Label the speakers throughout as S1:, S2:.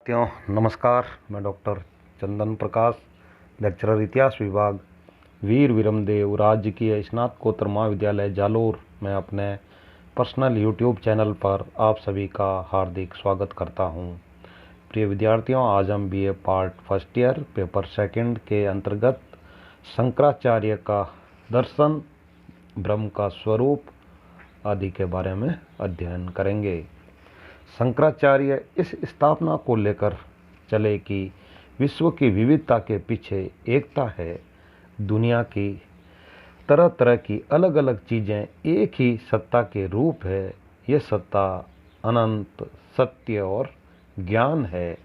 S1: त्यों नमस्कार। मैं डॉक्टर चंदन प्रकाश, लेक्चरर इतिहास विभाग, वीर विरमदेव राजकीय स्नातकोत्तर महाविद्यालय जालोर में अपने पर्सनल यूट्यूब चैनल पर आप सभी का हार्दिक स्वागत करता हूं। प्रिय विद्यार्थियों, आज हम BA part first year paper second के अंतर्गत शंकराचार्य का दर्शन, ब्रह्म का स्वरूप आदि के बारे में अध्ययन करेंगे। शंकराचार्य इस स्थापना को लेकर चले कि विश्व की विविधता के पीछे एकता है। दुनिया की तरह तरह की अलग अलग चीज़ें एक ही सत्ता के रूप है। यह सत्ता अनंत, सत्य और ज्ञान है।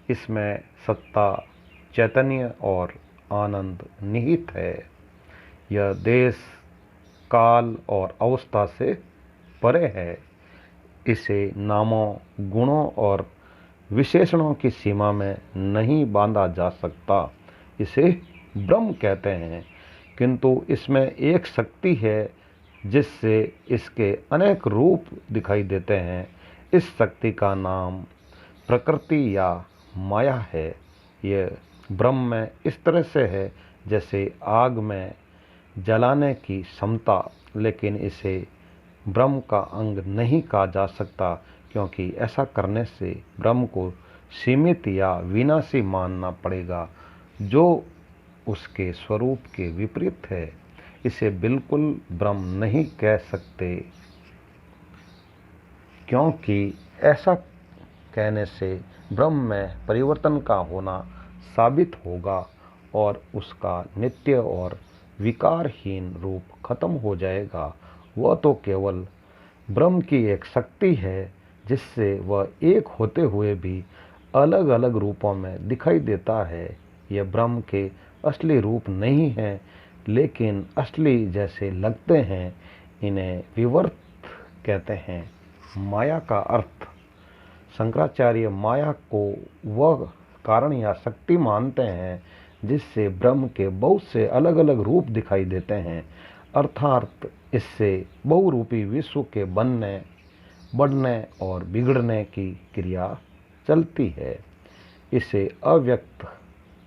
S1: इसमें सत्ता, चैतन्य और आनंद निहित है। यह देश, काल और अवस्था से परे है। इसे नामों, गुणों और विशेषणों की सीमा में नहीं बांधा जा सकता। इसे ब्रह्म कहते हैं, किंतु इसमें एक शक्ति है जिससे इसके अनेक रूप दिखाई देते हैं। इस शक्ति का नाम प्रकृति या माया है। यह ब्रह्म में इस तरह से है जैसे आग में जलाने की क्षमता, लेकिन इसे ब्रह्म का अंग नहीं कहा जा सकता, क्योंकि ऐसा करने से ब्रह्म को सीमित या विनाशी मानना पड़ेगा, जो उसके स्वरूप के विपरीत है। इसे बिल्कुल ब्रह्म नहीं कह सकते, क्योंकि ऐसा कहने से ब्रह्म में परिवर्तन का होना साबित होगा और उसका नित्य और विकारहीन रूप खत्म हो जाएगा। वह तो केवल ब्रह्म की एक शक्ति है, जिससे वह एक होते हुए भी अलग अलग रूपों में दिखाई देता है। यह ब्रह्म के असली रूप नहीं है, लेकिन असली जैसे लगते हैं। इन्हें विवर्त कहते हैं। माया का अर्थ, शंकराचार्य माया को वह कारण या शक्ति मानते हैं जिससे ब्रह्म के बहुत से अलग अलग रूप दिखाई देते हैं। अर्थात इससे बहुरूपी विश्व के बनने, बढ़ने और बिगड़ने की क्रिया चलती है। इसे अव्यक्त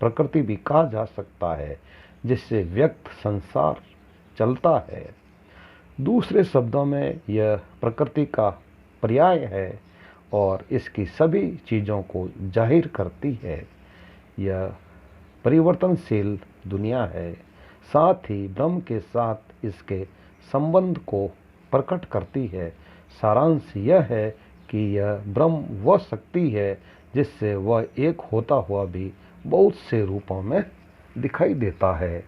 S1: प्रकृति भी कहा जा सकता है, जिससे व्यक्त संसार चलता है। दूसरे शब्दों में यह प्रकृति का पर्याय है और इसकी सभी चीज़ों को जाहिर करती है। यह परिवर्तनशील दुनिया है, साथ ही ब्रह्म के साथ इसके संबंध को प्रकट करती है। सारांश यह है कि यह ब्रह्म वह शक्ति है जिससे वह एक होता हुआ भी बहुत से रूपों में दिखाई देता है।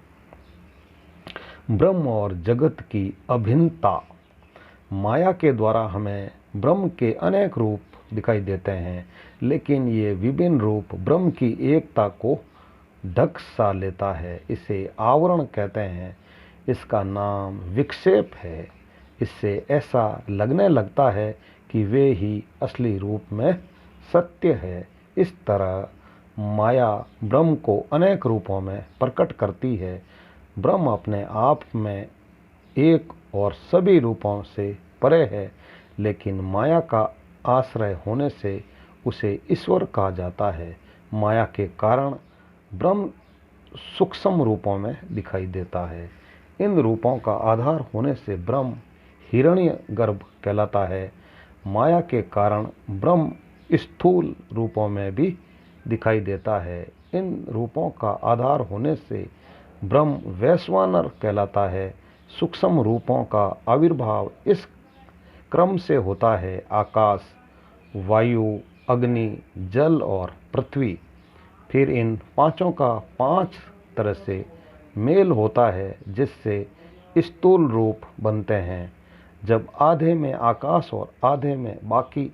S1: ब्रह्म और जगत की अभिन्नता, माया के द्वारा हमें ब्रह्म के अनेक रूप दिखाई देते हैं, लेकिन ये विभिन्न रूप ब्रह्म की एकता को ढक सा लेता है। इसे आवरण कहते हैं। इसका नाम विक्षेप है। इससे ऐसा लगने लगता है कि वे ही असली रूप में सत्य है। इस तरह माया ब्रह्म को अनेक रूपों में प्रकट करती है। ब्रह्म अपने आप में एक और सभी रूपों से परे है, लेकिन माया का आश्रय होने से उसे ईश्वर कहा जाता है। माया के कारण ब्रह्म सूक्ष्म रूपों में दिखाई देता है। इन रूपों का आधार होने से ब्रह्म हिरण्यगर्भ कहलाता है। माया के कारण ब्रह्म स्थूल रूपों में भी दिखाई देता है। इन रूपों का आधार होने से ब्रह्म वैश्वानर कहलाता है। सूक्ष्म रूपों का आविर्भाव इस क्रम से होता है: आकाश, वायु, अग्नि, जल और पृथ्वी। फिर इन पांचों का 5 तरह से मेल होता है, जिससे स्थूल रूप बनते हैं। जब आधे में आकाश और आधे में बाकी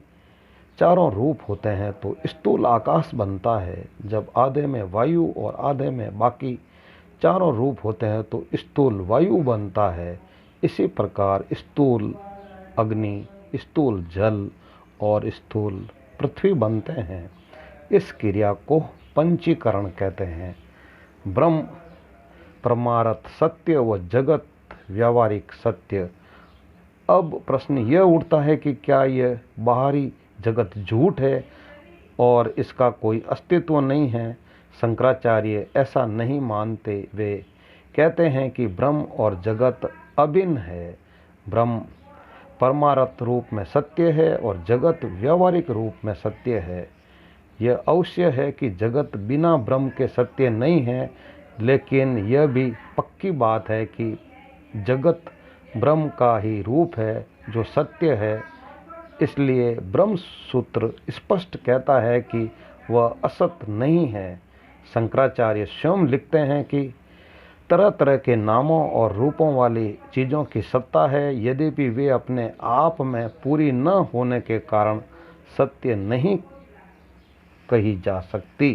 S1: चारों रूप होते हैं तो स्थूल आकाश बनता है। जब आधे में वायु और आधे में बाकी चारों रूप होते हैं तो स्थूल वायु बनता है। इसी प्रकार स्थूल अग्नि, स्थूल जल और स्थूल पृथ्वी बनते हैं। इस क्रिया को पंचीकरण कहते हैं। ब्रह्म परमार्थ सत्य व जगत व्यावहारिक सत्य। अब प्रश्न यह उठता है कि क्या यह बाहरी जगत झूठ है और इसका कोई अस्तित्व नहीं है। शंकराचार्य ऐसा नहीं मानते। वे कहते हैं कि ब्रह्म और जगत अभिन्न है। ब्रह्म परमार्थ रूप में सत्य है और जगत व्यावहारिक रूप में सत्य है। यह अवश्य है कि जगत बिना ब्रह्म के सत्य नहीं है, लेकिन यह भी पक्की बात है कि जगत ब्रह्म का ही रूप है जो सत्य है। इसलिए ब्रह्म सूत्र स्पष्ट कहता है कि वह असत नहीं है। शंकराचार्य स्वयं लिखते हैं कि तरह तरह के नामों और रूपों वाली चीज़ों की सत्ता है, यद्यपि वे अपने आप में पूरी न होने के कारण सत्य नहीं कही जा सकती,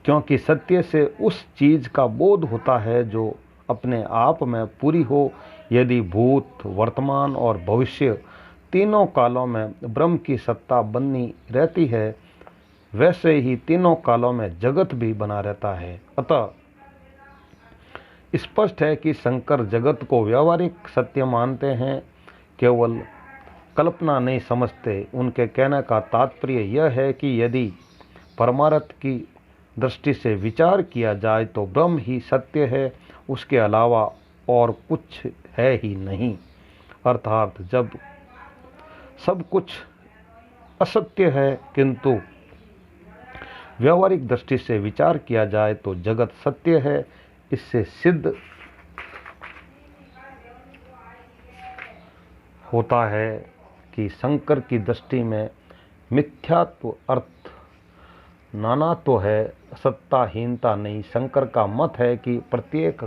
S1: क्योंकि सत्य से उस चीज़ का बोध होता है जो अपने आप में पूरी हो। यदि भूत, वर्तमान और भविष्य तीनों कालों में ब्रह्म की सत्ता बनी रहती है, वैसे ही तीनों कालों में जगत भी बना रहता है। अतः स्पष्ट है कि शंकर जगत को व्यावहारिक सत्य मानते हैं, केवल कल्पना नहीं समझते। उनके कहने का तात्पर्य यह है कि यदि परमार्थ की दृष्टि से विचार किया जाए तो ब्रह्म ही सत्य है, उसके अलावा और कुछ है ही नहीं। अर्थात जब सब कुछ असत्य है, किंतु व्यावहारिक दृष्टि से विचार किया जाए तो जगत सत्य है। इससे सिद्ध होता है कि शंकर की दृष्टि में मिथ्यात्व अर्थ नानात्व है, सत्ताहीनता नहीं। शंकर का मत है कि प्रत्येक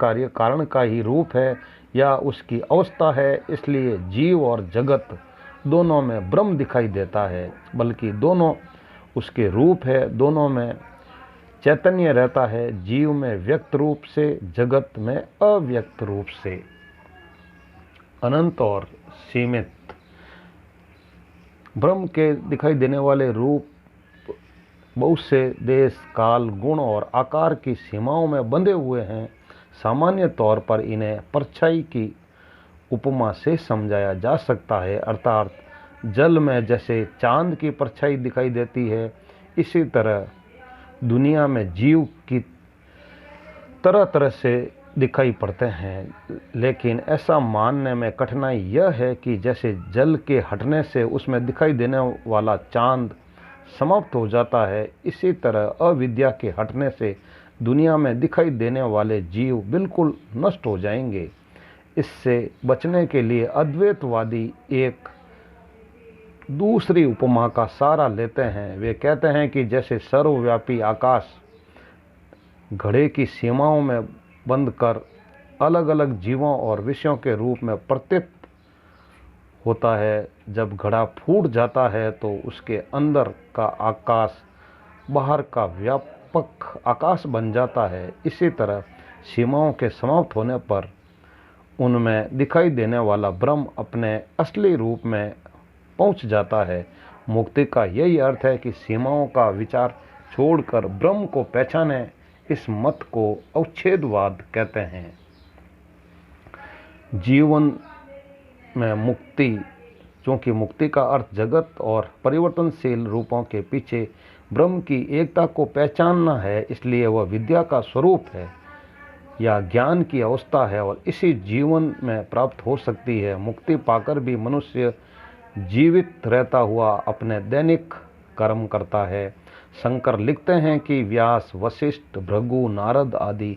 S1: कार्य कारण का ही रूप है या उसकी अवस्था है। इसलिए जीव और जगत दोनों में ब्रह्म दिखाई देता है, बल्कि दोनों उसके रूप है। दोनों में चैतन्य रहता है, जीव में व्यक्त रूप से, जगत में अव्यक्त रूप से। अनंत और सीमित ब्रह्म के दिखाई देने वाले रूप बहुत से देश, काल, गुण और आकार की सीमाओं में बंधे हुए हैं। सामान्य तौर पर इन्हें परछाई की उपमा से समझाया जा सकता है, अर्थात जल में जैसे चांद की परछाई दिखाई देती है, इसी तरह दुनिया में जीव की तरह तरह से दिखाई पड़ते हैं। लेकिन ऐसा मानने में कठिनाई यह है कि जैसे जल के हटने से उसमें दिखाई देने वाला चांद समाप्त हो जाता है, इसी तरह अविद्या के हटने से दुनिया में दिखाई देने वाले जीव बिल्कुल नष्ट हो जाएंगे। इससे बचने के लिए अद्वैतवादी एक दूसरी उपमा का सहारा लेते हैं। वे कहते हैं कि जैसे सर्वव्यापी आकाश घड़े की सीमाओं में बंद कर अलग अलग जीवों और विषयों के रूप में प्रतीत होता है, जब घड़ा फूट जाता है तो उसके अंदर का आकाश बाहर का व्यापक आकाश बन जाता है। इसी तरह सीमाओं के समाप्त होने पर उनमें दिखाई देने वाला ब्रह्म अपने असली रूप में पहुंच जाता है। मुक्ति का यही अर्थ है कि सीमाओं का विचार छोड़कर ब्रह्म को पहचाने। इस मत को अवच्छेदवाद कहते हैं। जीवन में मुक्ति, क्योंकि मुक्ति का अर्थ जगत और परिवर्तनशील रूपों के पीछे ब्रह्म की एकता को पहचानना है, इसलिए वह विद्या का स्वरूप है या ज्ञान की अवस्था है और इसी जीवन में प्राप्त हो सकती है। मुक्ति पाकर भी मनुष्य जीवित रहता हुआ अपने दैनिक कर्म करता है। शंकर लिखते हैं कि व्यास, वशिष्ठ, भृगु, नारद आदि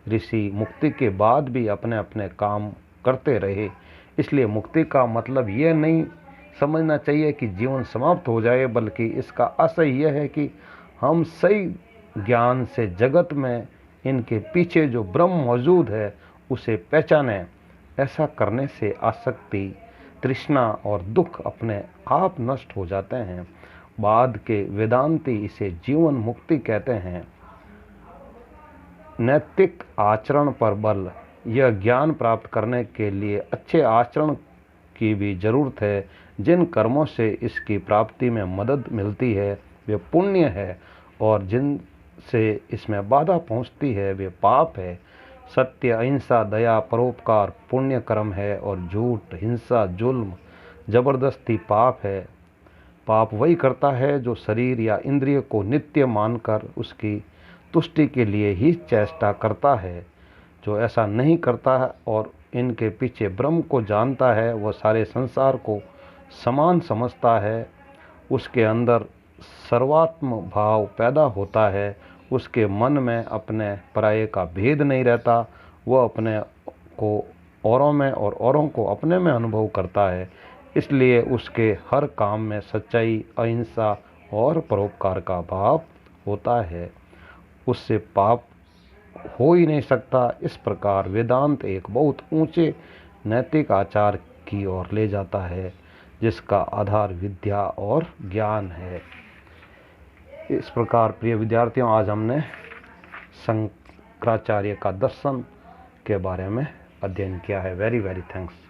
S1: ऋषि मुक्ति के बाद भी अपने अपने काम करते रहे। इसलिए मुक्ति का मतलब यह नहीं समझना चाहिए कि जीवन समाप्त हो जाए, बल्कि इसका आशय यह है कि हम सही ज्ञान से जगत में इनके पीछे जो ब्रह्म मौजूद है उसे पहचानें। ऐसा करने से आसक्ति, तृष्णा और दुख अपने आप नष्ट हो जाते हैं। बाद के वेदांती इसे जीवन मुक्ति कहते हैं। नैतिक आचरण पर बल। यह ज्ञान प्राप्त करने के लिए अच्छे आचरण की भी जरूरत है। जिन कर्मों से इसकी प्राप्ति में मदद मिलती है वे पुण्य है और जिनसे इसमें बाधा पहुंचती है वे पाप है। सत्य, अहिंसा, दया, परोपकार पुण्य कर्म है और झूठ, हिंसा, जुल्म, जबरदस्ती पाप है। पाप वही करता है जो शरीर या इंद्रिय को नित्य मानकर उसकी तुष्टि के लिए ही चेष्टा करता है। जो ऐसा नहीं करता है और इनके पीछे ब्रह्म को जानता है, वह सारे संसार को समान समझता है। उसके अंदर सर्वात्म भाव पैदा होता है। उसके मन में अपने पराये का भेद नहीं रहता। वह अपने को औरों में और औरों को अपने में अनुभव करता है। इसलिए उसके हर काम में सच्चाई, अहिंसा और परोपकार का भाव होता है। उससे पाप हो ही नहीं सकता। इस प्रकार वेदांत एक बहुत ऊंचे नैतिक आचार की ओर ले जाता है, जिसका आधार विद्या और ज्ञान है। इस प्रकार प्रिय विद्यार्थियों, आज हमने शंकराचार्य का दर्शन के बारे में अध्ययन किया है। Very very thanks.